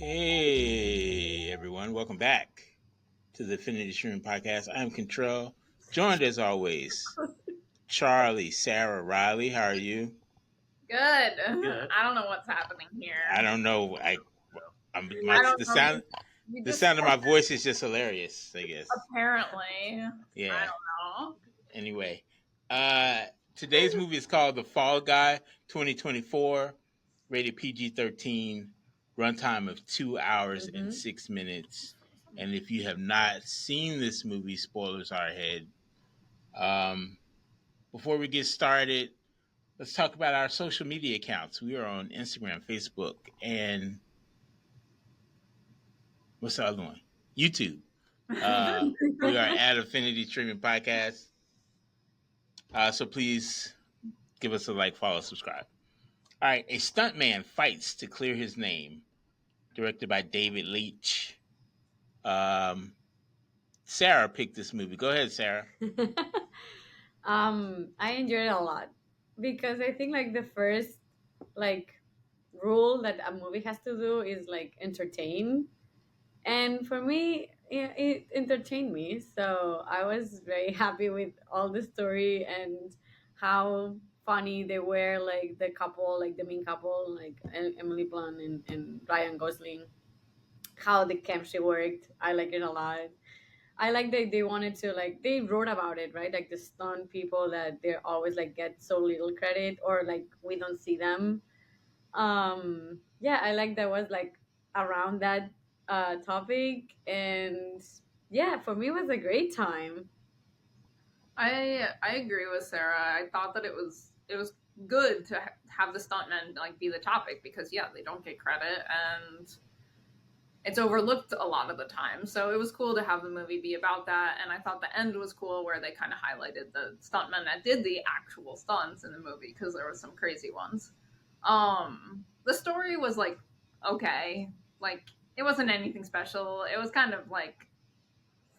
Hey everyone, welcome back to the Affinity Stream Podcast. I'm Control, joined as always, Charlie, Sarah, Riley. How are you? Good. Good. I don't know what's happening here. I don't know. I don't The know. the sound of my voice is just hilarious. I guess. Apparently. I Yeah. don't know. Anyway, uh, today's movie is called The Fall Guy, 2024, rated PG-13, runtime of 2 hours and 6 minutes. And if you have not seen this movie, spoilers are ahead. Before we get started, let's talk about our social media accounts. We are on Instagram, Facebook, and what's the other one? YouTube. We are at Affinity Streaming Podcast. So please give us a like, follow, subscribe. All right, a stuntman fights to clear his name, directed by David Leitch. Sarah picked this movie. Go ahead, Sarah. I enjoyed it a lot because I think like the first like rule that a movie has to do is like entertain, and for me it entertained me. So I was very happy with all the story and how funny they were, like the couple, like the main couple, like Emily Blunt and Ryan Gosling, how the chemistry worked. I like it a lot. I like that they wanted to, like, they wrote about it, right? Like the stunt people that they're always like get so little credit, or like we don't see them. Yeah, I like that was like around that topic, and yeah, for me it was a great time. I agree with Sarah. I thought that it was good to have the stuntmen like be the topic because yeah, they don't get credit and it's overlooked a lot of the time. So it was cool to have the movie be about that, and I thought the end was cool where they kind of highlighted the stuntmen that did the actual stunts in the movie because there was some crazy ones. The story was like okay, like it wasn't anything special. It was kind of like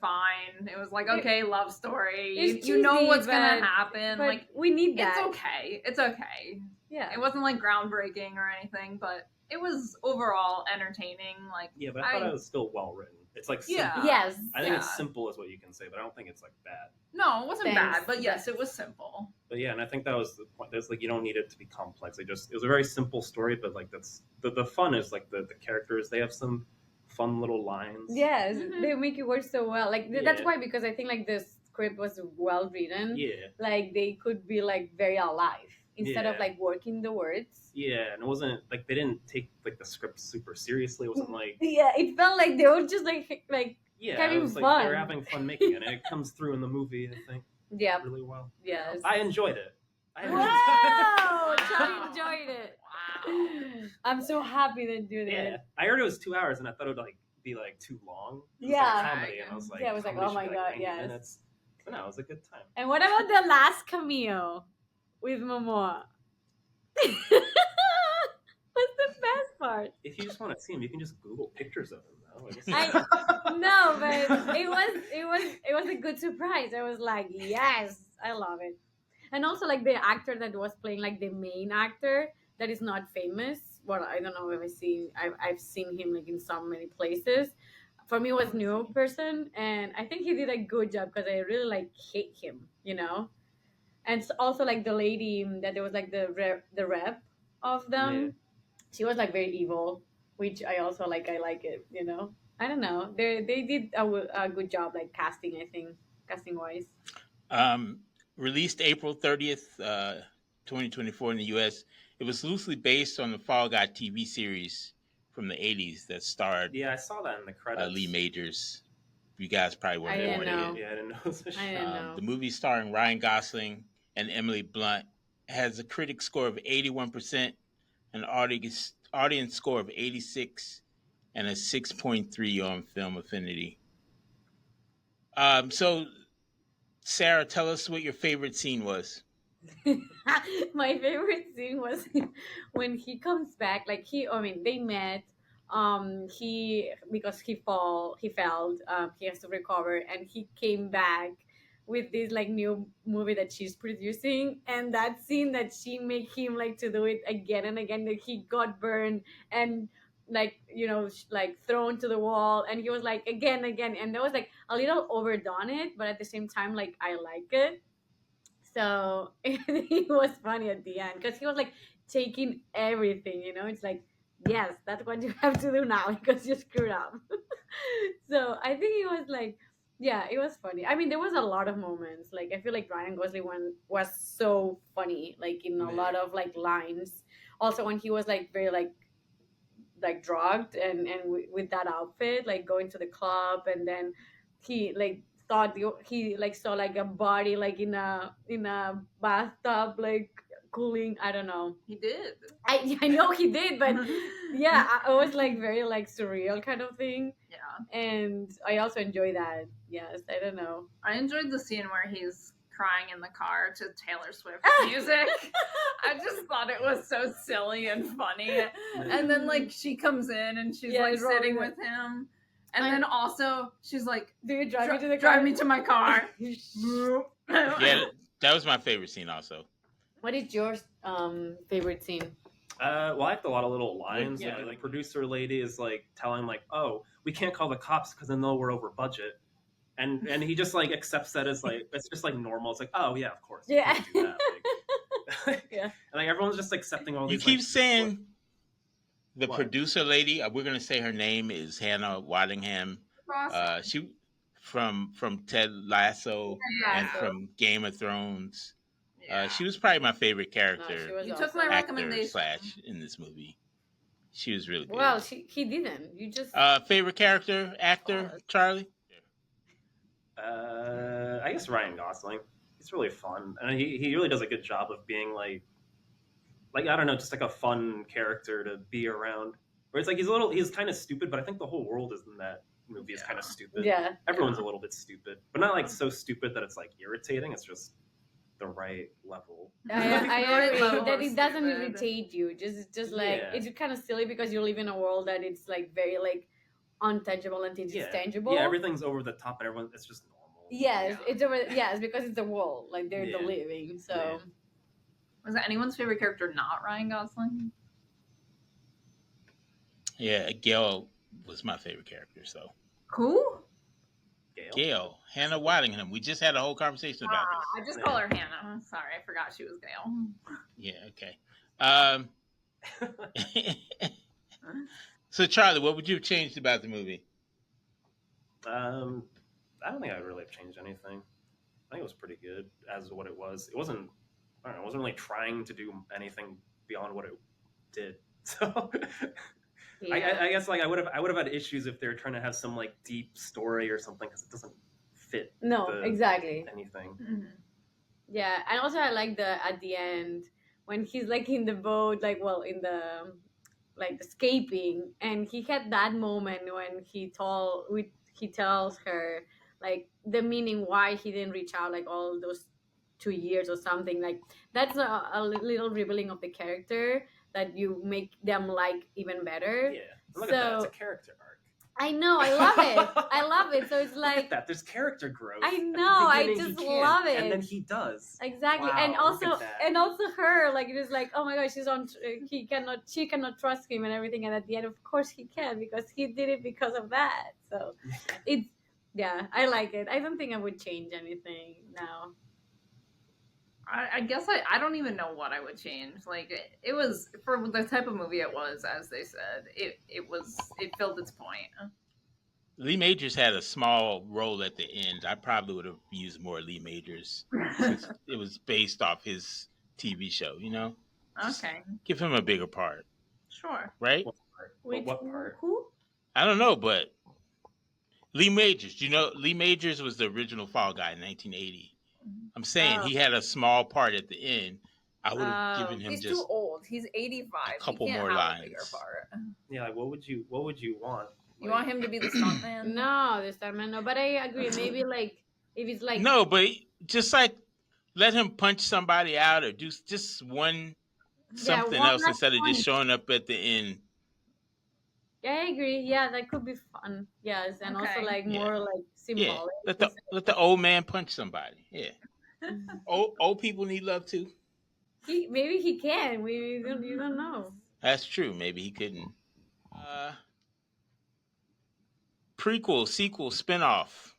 fine. It was like okay, love story. You know cheesy, what's gonna happen. but Like we need that. it's okay. It's okay. Yeah. It wasn't like groundbreaking or anything, but it was overall entertaining. Like Yeah, but I thought it was still well written. It's like simple. Yeah. Yes. I think Yeah. it's simple is what you can say, but I don't think it's like bad. No, it wasn't Thanks. bad, but yes, it was simple. But yeah, and I think that was the point. There's like you don't need it to be complex. It was a very simple story, but like that's the fun is like the characters. They have some fun little lines. Yes, Mhm. they make it work so well. Like that's Yeah. why, because I think like the script was well written. Yeah. Like they could be like very alive instead of Yeah. like working the words. Yeah, and it wasn't like they didn't take like the script super seriously. It wasn't like Yeah, it felt like they were just like yeah, having it was like fun. they were having fun making it, and it comes through in the movie. I think yeah, really well. yes. I enjoyed it. Wow, Wow. Charlie enjoyed it. Wow. I'm so happy that you did Yeah, it. I heard it was 2 hours, and I thought it would like be like too long. It was Yeah. like comedy, and I was like, Yeah, I was like, comedy oh my should be, God, 90 yes. minutes. But no, it was a good time. And what about the last cameo with Momoa? What's the best part? If you just want to see him, you can just Google pictures of him. Though. No, but it was a good surprise. I was like, yes, I love it. And also like the actor that was playing like the main actor that is not famous. Well, I don't know if I've seen him like in so many places. For me, it was new person, and I think he did a good job because I really like hate him, you know. And also like the lady that there was like the rep of them. Yeah. She was like very evil, which I also like. I like it, you know. I don't know. They did a good job, like casting. I think casting wise. Released April 30th, 2024 in the U.S. It was loosely based on the Fall Guy TV series from the 80s that starred Yeah, I saw that in the credits. Lee Majors. You guys probably I weren't didn't born know. yet. Yeah, I didn't know. It was a I show. didn't know. The movie starring Ryan Gosling and Emily Blunt has a critic score of 81%, an audience score of 86, and a 6.3 on Film Affinity. So, Sarah, tell us what your favorite scene was. My favorite scene was when he comes back. Like they met. Because he fell. He has to recover, and he came back with this like new movie that she's producing, and that scene that she make him like to do it again and again. That he got burned, and like like thrown to the wall, and he was like again, and that was like a little overdone it, but at the same time like I like it. So it was funny at the end because he was like taking everything, it's like, yes, that's what you have to do now because you screwed up. So I think it was like, yeah, it was funny. I mean, there was a lot of moments. Like I feel like Ryan Gosling one was so funny, like in a lot of like lines. Also when he was like very like drugged and with that outfit, like going to the club, and then he like thought he like saw like a body like in a bathtub like cooling. I don't know. He did. I know he did, but yeah, it was like very like surreal kind of thing, Yeah. and I also enjoy that. Yes, I don't know. I enjoyed the scene where he's crying in the car to Taylor Swift music. I just thought it was so silly and funny. And then like she comes in and she's like sitting with him. And then also she's like, "Do you drive me to the car? Drive me to my car." Yeah, that was my favorite scene also. What is your favorite scene? Well, I liked a lot of little lines. Yeah, Like the producer lady is like telling like, "Oh, we can't call the cops because then they'll we're over budget," and he just like accepts that as like it's just like normal. It's like, "Oh yeah, of course." we Yeah. can do that. Like, Yeah. and like everyone's just accepting all You these. keep like, saying the What? producer lady. We're gonna say her name is Hannah Waddingham. She from Ted Lasso and from Game of Thrones. Yeah. She was probably my favorite character. No, she was You awesome. took my actor recommendation. / in this movie. She was really good. Well, he didn't. You just Favorite character actor, Charlie? I guess Ryan Gosling. He's really fun, and he really does a good job of being like I don't know, just like a fun character to be around. Where it's like he's kind of stupid, but I think the whole world is in that movie is kind of stupid. yeah. Everyone's a little bit stupid, but not like so stupid that it's like irritating. It's just the right level. I agree Level that of it doesn't stupid. irritate you. Just like Yeah. it's kind of silly because you live in a world that it's like very like untangible until it's tangible. Yeah, everything's over the top, and everyone it's just normal. Yes, Yeah. it's over. Yes, because it's the world. Like they're the Yeah. living. So Yeah. Was that anyone's favorite character not Ryan Gosling? Yeah, Gail was my favorite character. So Who? Gail, Hannah Waddingham. We just had a whole conversation about this. I just call her Hannah. Sorry, I forgot she was Gail. Yeah, okay. So Charlie, what would you have changed about the movie? I don't think I would really have changed anything. I think it was pretty good as what it was. It wasn't. I don't know. It wasn't really trying to do anything beyond what it did. So yeah. I guess like I would have had issues if they were trying to have some like deep story or something because it doesn't fit. No, exactly. Anything. Mm-hmm. Yeah, and also I like the at the end when he's like in the boat, like in the like escaping, and he had that moment when he tells her like the meaning why he didn't reach out like all those 2 years or something. Like that's a little revealing of the character that you make them like even better. Yeah. Look at that. It's a character arc. I know, I love it. I love it. So it's Look like at that. There's character growth. I At the know, I beginning, just he can't, love it. and then he does. Exactly. Wow, And look also at that. and also her, like it is like, oh my gosh, she cannot trust him and everything, and at the end of course he can because he did it because of that. So it's yeah, I like it. I don't think I would change anything now. I guess I don't even know what I would change. Like it was for the type of movie it was, as they said. It filled its point. Lee Majors had a small role at the end. I probably would have used more Lee Majors since it was based off his TV show. Okay, Give him a bigger part, sure. right? What part? Wait, What part? Who? I don't know, but Lee Majors. Lee Majors was the original Fall Guy in 1980. I'm saying he had a small part at the end. I would have given him He's just too old. He's 85. a couple He can't more have a bigger lines. part. Yeah. Like, what would you want? You want him to be the stuntman? No, this time no. But I agree. Maybe like if it's like No, but just like let him punch somebody out or do just one something one else last instead of punch. just showing up at the end. Yeah, I agree. Yeah, that could be fun. Yes, and also Okay. like Yeah. more like Yeah, symbolic. let the old man punch somebody. Yeah, old people need love too. Maybe he can. You don't know. That's true. Maybe he couldn't. Prequel, sequel, spinoff.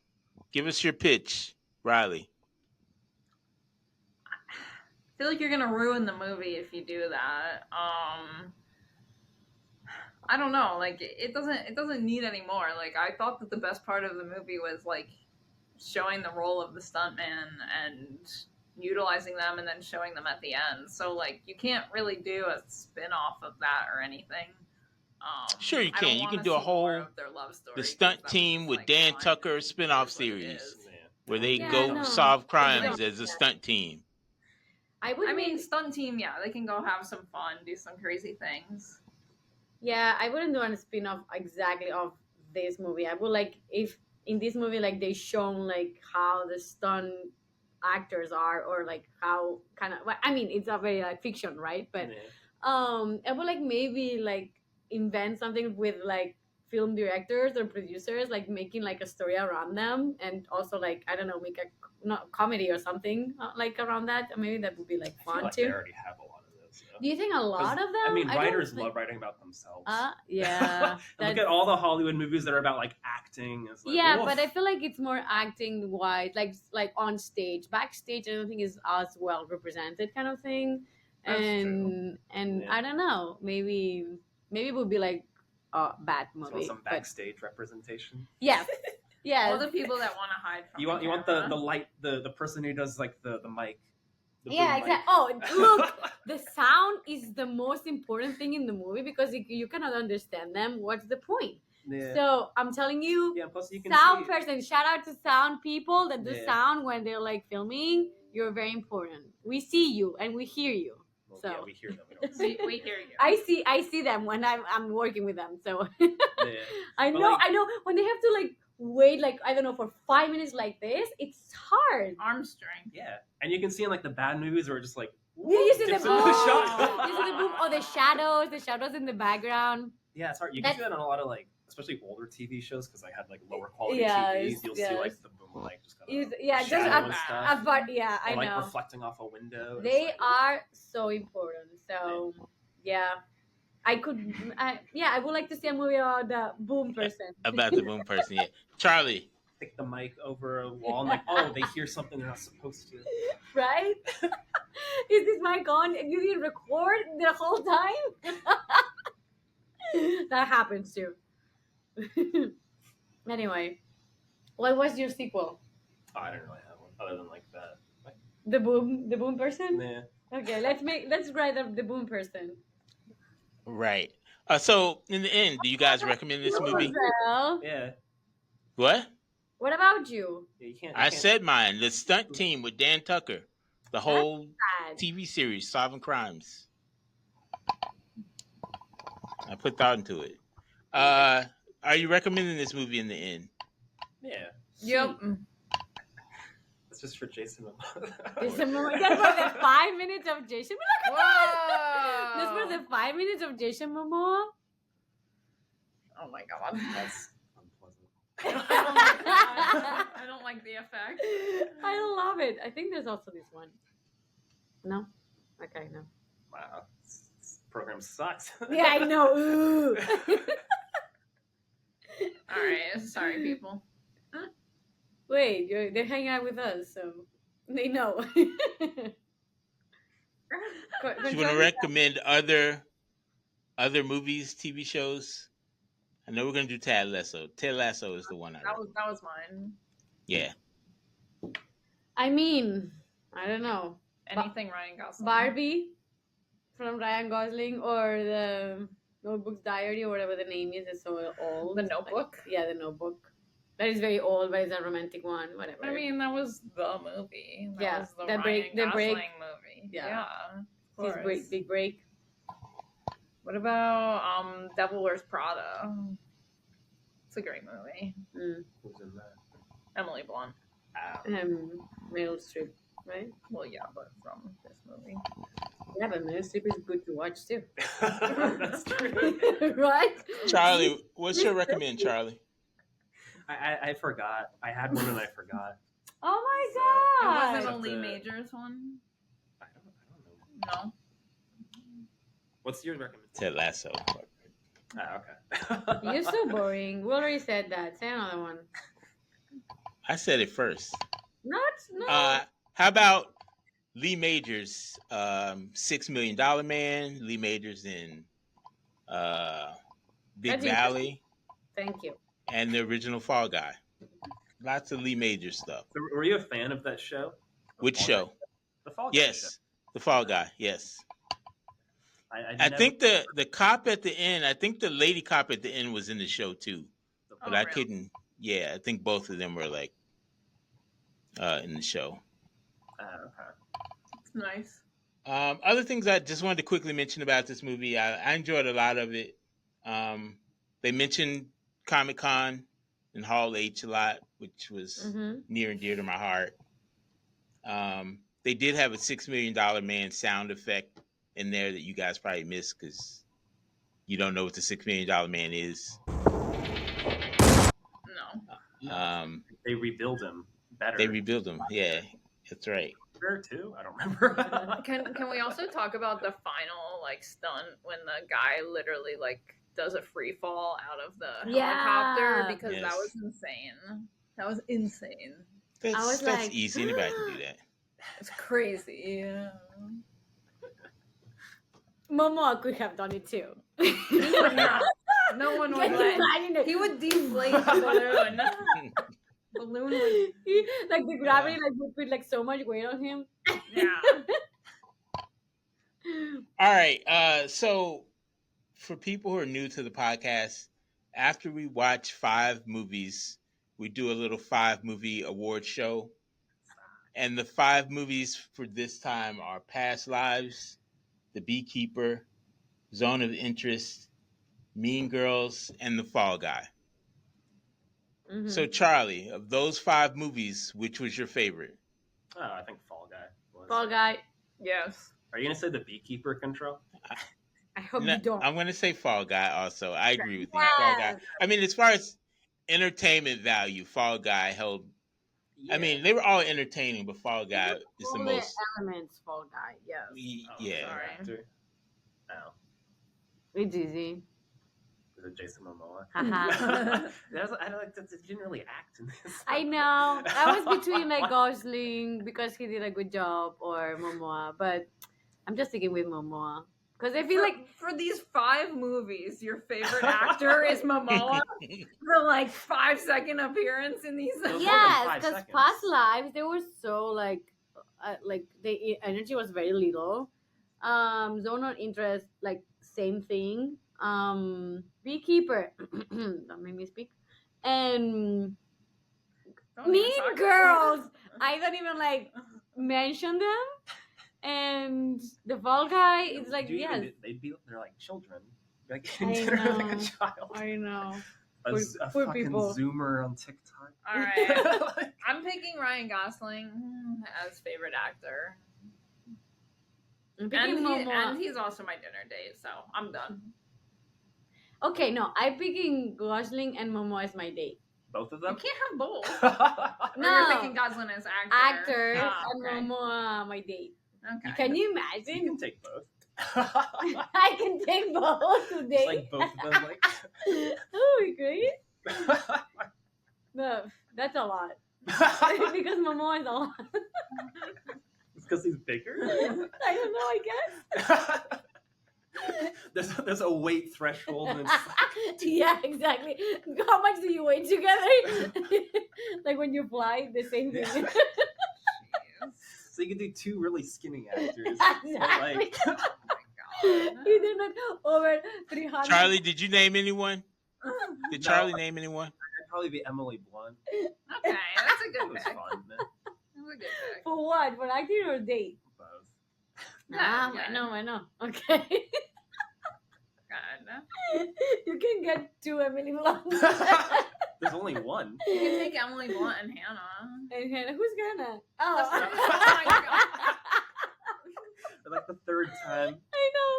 Give us your pitch, Riley. I feel like you're gonna ruin the movie if you do that. I don't know. Like it doesn't need any more. Like I thought that the best part of the movie was like showing the role of the stuntman and utilizing them and then showing them at the end. So like you can't really do a spin-off of that or anything. Sure, you I can. don't You can wanna do a see more whole of their love story the 'cause stunt that was team just, with like, Dan fine. Tucker It spinoff is what it series is. Yeah. where they Yeah, go no. solve crimes Exactly. as a stunt team. I would. I mean, stunt team, yeah, they can go have some fun, do some crazy things. Yeah, I wouldn't do a spin-off exactly of this movie. I would like if in this movie like they shown like how the stunt actors are or like how kind of I mean it's a very like fiction, right? But Yeah. I would like maybe like invent something with like film directors or producers like making like a story around them and also like I don't know make a not comedy or something like around that. Maybe that would be like I feel fun like too. they already have a lot of those. Though. Do you think a lot of them? I mean, don't writers think- love writing about themselves. Yeah. And look that's- at all the Hollywood movies that are about like acting. It's like, yeah, oof. but I feel like it's more acting wise, like on stage. Backstage, I don't think is as well represented, kind of thing. That's And Yeah. I don't know, maybe it would be like a bad So movie. some but backstage representation. yes, All yes, the people that want to hide from You want camera. the light the person who does like the mic. The yeah, boom exactly. mic. Oh, look, the sound is the most important thing in the movie because if you cannot understand them, what's the point? Yeah. So I'm telling you, Yeah. Plus you can sound see. person, shout out to sound people that do Yeah. sound when they're like filming. You're very important. We see you and we hear you. Well, So yeah, we hear them. We don't see we hear you. I see them when I'm working with them. So Yeah. I But, know like- I know when they have to like wait like I don't know for 5 minutes like this, it's hard. Arm strength. Yeah, and you can see in like the bad movies where it just like Yeah, you see the dips boom, into the shot. you see the boom, or the shadows in the background. Yeah, it's hard. You can see That's- that on a lot of like, especially older TV shows because I had like lower quality Yes, TVs. You'll see yes. like the boom like just kind You, of yeah, just shadow and stuff. but yeah, I or, like know. reflecting off a window. It's They like, are so important. So yeah, I would like to see a movie about the boom person. About the boom person, yeah. Charlie, stick the mic over a wall and like, oh, they hear something they're not supposed to. Right? Is this mic on and you didn't record the whole time? That happens too. Anyway, what was your sequel? Oh, I don't really have one other than like that. The boom person? Nah. Okay, let's write up the boom person. right. So in the end, do you guys recommend this movie? Well, Yeah. What? what about you? Yeah, you can't. I said mine. The stunt team with Dan Tucker. The whole Bad. TV series, Solving Crimes. I put thought into it. Are you recommending this movie in the end? Yeah. Yep. It's just for Jason. Jason Momoa. That's for the 5 minutes of Jason. Look at that. That's for Whoa. the 5 minutes of Jason Momoa. Oh my god. That's unpleasant. I don't like the effect. I love it. I think there's also this one. No? Okay, no. Wow. This program sucks. Yeah, I know. Ooh. All right, sorry, people. Wait, they're hanging out with us, so they know. Do you want to recommend other movies, TV shows? I know we're gonna do Ted Lasso. Ted Lasso is the one I That was mine. yeah. I mean, I don't know. Anything Ryan Gosling. Barbie from Ryan Gosling or the Notebook's Diary or whatever the name is. It's so old. The Notebook? Yeah, the Notebook. That is very old, but it's a romantic one. Whatever. I mean, that was the movie. That Yeah, was the the Ryan break- the Gosling break. movie. Yeah. Yeah. Of his course. big break. What about Devil Wears Prada? It's a great movie. Mm. Who's in that? Emily Blunt. Meryl Streep, right? Well, yeah, but from this movie. Yeah, but Meryl Streep is good to watch too. That's true. Right? Charlie, what's your recommend, Charlie? I forgot. I had one and I forgot. Oh It my god! wasn't a Lee the- Majors one? I don't know. No. What's your recommendation? Ted Lasso. Okay. You're so boring. We already said that. Say another one. I said it first. Not no. How about Lee Majors, $6 Million Man, Lee Majors in Big That's interesting. Valley, Thank you. and the original Fall Guy. Lots of Lee Majors stuff. So were you a fan of that show? The Which Fall show? Guy? The Fall Guy show. Yes, the Fall Guy. Yes. I I never- think the cop at the end, I think the lady cop at the end was in the show too. But Oh, I really? couldn't. Yeah, I think both of them were like in the show. Okay. It's nice. Other things I just wanted to quickly mention about this movie, I enjoyed a lot of it. They mentioned Comic-Con and Hall H a lot, which was near and dear to my heart. They did have a $6 Million Man sound effect in there that you guys probably missed because you don't know what the $6 Million Man is. No. They rebuild him better. They rebuild him. Yeah, that's right. Better too? I don't remember. Can we also talk about the final like stunt when the guy literally like does a free fall out of the helicopter because Yes. that was insane. That was insane. That's like, easy. Anybody can do that. It's crazy. Yeah. Momoa could have done it too. He would not. No one would Can you let. imagine it? He would deflate the balloon. Balloon would. Like the gravity would put like so much weight on him. Yeah. All right. So for people who are new to the podcast, after we watch 5 movies, we do a little 5-movie award show. And the 5 movies for this time are Past Lives, The Beekeeper, Zone of Interest, Mean Girls, and The Fall Guy. Mm-hmm. So Charlie, of those 5 movies, which was your favorite? Oh, I think Fall Guy was. Fall Guy. Yes. Are you gonna say The Beekeeper Control? I hope No, you don't. I'm going to say Fall Guy also. I agree with you. Fall Guy. I mean, as far as entertainment value, Fall Guy held. I mean, they were all entertaining, but Fall Guy is the All most. elements. Fall Guy. Yes. Yeah. Sorry. Actor? No. It's easy. Is it Jason Momoa? Haha. I don't like that. He didn't really act in this. I know. That was between like Gosling because he did a good job or Momoa, but I'm just sticking with Momoa because I feel like for these 5 movies, your favorite actor is Momoa. The like 5-second appearance in these. It was more than yes, 5 because seconds. past lives they were so like the energy was very little. Zone of Interest like same thing. Beekeeper, don't make me speak. And Don't even Mean talk- Girls, I don't even like mention them. And the Fall Guy is like yes, They're like children. Like I consider them like a know. child. I know. A, Poor- a poor fucking people. Zoomer on TikTok. All right. I'm picking Ryan Gosling as favorite actor. I'm picking Momoa. And he's also my dinner date, so I'm done. Okay, no, I'm picking Gosling and Momoa as my date. Both of You them? can't have both. Or No. you're picking Gosling as actor. Actor Oh, and okay. Momoa my date. Okay. Can you You imagine? can take both. I can take both today. It's like both of them like Oh, great. No, that's a lot. Because Momoa is a lot. It's because he's bigger. I don't know, I guess. there's a weight threshold and it's like, Yeah, exactly. How much do you weigh together? Like when you fly, the same thing. Jeez. so you can do 2 really skinny actors. Exactly. But like You did not over 300. Charlie, did you name anyone? Did No. Charlie name anyone? I'd probably be Emily Blunt. Okay, that's a It good was pick. fun, man. That's a good pick. For what? For acting or date? Both. Ah, Yeah, I know. Okay. God. You can get 2 Emily Blunt. There's only one. You can take Emily Blunt and Hannah. And Hannah, who's Hannah? Oh Oh. my God. For like the 3rd time. I know.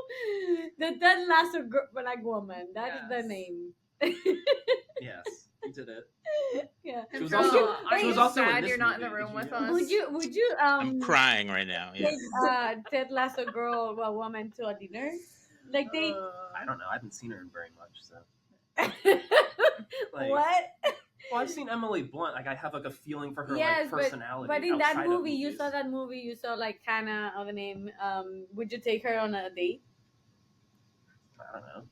The Ted Lasso Black Woman. That is the Yes. name. Yes, you did it. Yeah. She was Girl, also- are she you was also in sad this you're not in the movie, room did with you us? know? Would you I'm crying right now. Yeah. take Ted Lasso girl or woman to a dinner? Like they. I don't know. I haven't seen her in very much, so. Like, What? Well, I've seen Emily Blunt. Like, I have like a feeling for her Yes, like personality. but in that outside of movie, you movies. saw that movie. You saw like Hannah, or the name. Would you take her on a date? I don't know.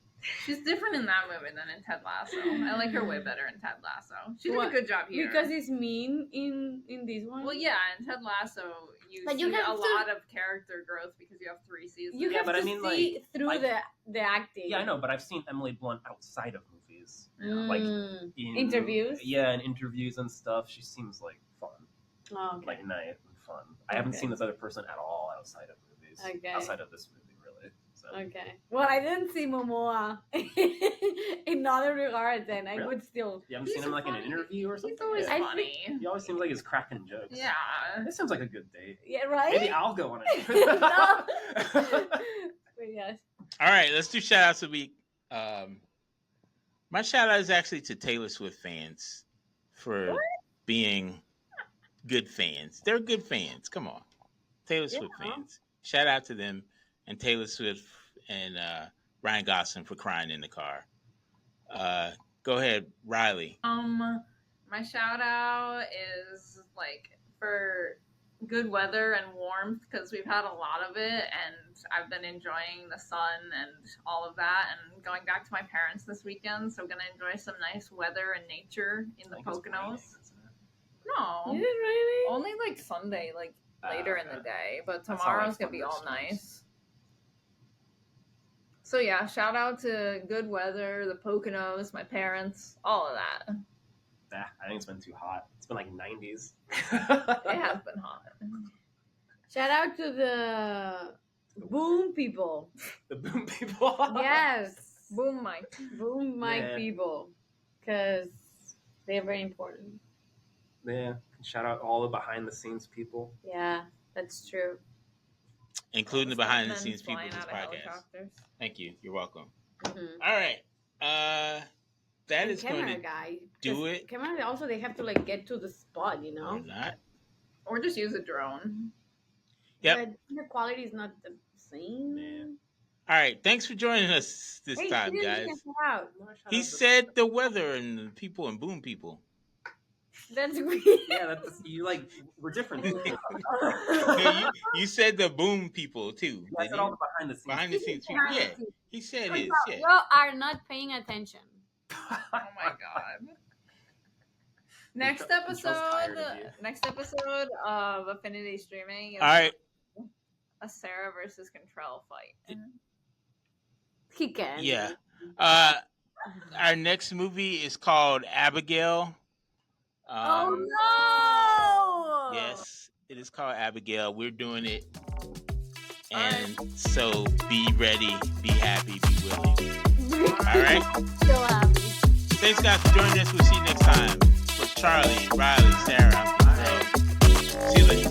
She's different in that movie than in Ted Lasso. I like her way better in Ted Lasso. She did What? a good job here. Because he's mean in this one. Well, yeah, in Ted Lasso, you But see you have a to- lot of character growth because you have 3 seasons. You Yeah, have but to I mean, see like, through the acting. Yeah, I know, but I've seen Emily Blunt outside of movies. Mm. Like in Interviews? Yeah, in interviews and stuff. She seems like fun, Oh, okay. like nice and fun. I haven't Okay. seen this other person at all outside of movies. Okay. Outside of this movie, really. So. Okay. Well, I didn't see Momoa in other regards, and I Really? would still. You haven't He's seen him like in an funny. interview or something? He's always I funny. He always seems like he's cracking jokes. Yeah. This sounds like a good date. Yeah, right. Maybe I'll go on it. No. But yes. All right, let's do shout outs of the week. My shout out is actually to Taylor Swift fans for being good fans. They're good fans. Come on. Taylor Swift fans. Shout out to them and Taylor Swift and Ryan Gosling for crying in the car. Go ahead, Riley. My shout out is like for good weather and warmth because we've had a lot of it, and I've been enjoying the sun and all of that, and going back to my parents this weekend, so gonna enjoy some nice weather and nature in the Poconos. No, Is it really? only like Sunday, like later in the day, but That's tomorrow's always gonna be all thunderstorms. nice. So yeah, shout out to good weather, the Poconos, my parents, all of that. I think it's been too hot. It's been like 90s. It has been hot. Shout out to the boom people. The boom people. Yes, Boom, Mike. boom mic Yeah. people, because they're very important. Yeah. Shout out all the behind the scenes people. Yeah, that's true. Including the behind the scenes people Flying of this out of podcast. helicopters. Thank you. You're welcome. Mhm. All right. That And is going camera to guy. do 'Cause it. Camera also, they have to like get to the spot, you know. or not. Or just use a drone. Yep. But the quality is not the same. Yeah. All right. Thanks for joining us this Hey, time, he didn't guys. get out. He said the weather and the people and boom people. That's weird. Yeah, that's you. Like we're different. Yeah, you said the boom people too. I didn't said you? all the behind the scenes. Behind the scenes people. Behind the Yeah. scenes. He said his. Yeah. You are not paying attention. Oh my god. Next Michelle's tired episode, of you. next episode of Affinity Streaming is All right. a Sarah versus Control fight. He can. Yeah. Our next movie is called Abigail. Oh no! Yes, it is called Abigail. We're doing it. And so be ready, be happy, be willing. All right. So happy. Thanks, guys, for joining us. We'll see you next time. For Charlie, Riley, Sarah, I'm Control. See you later.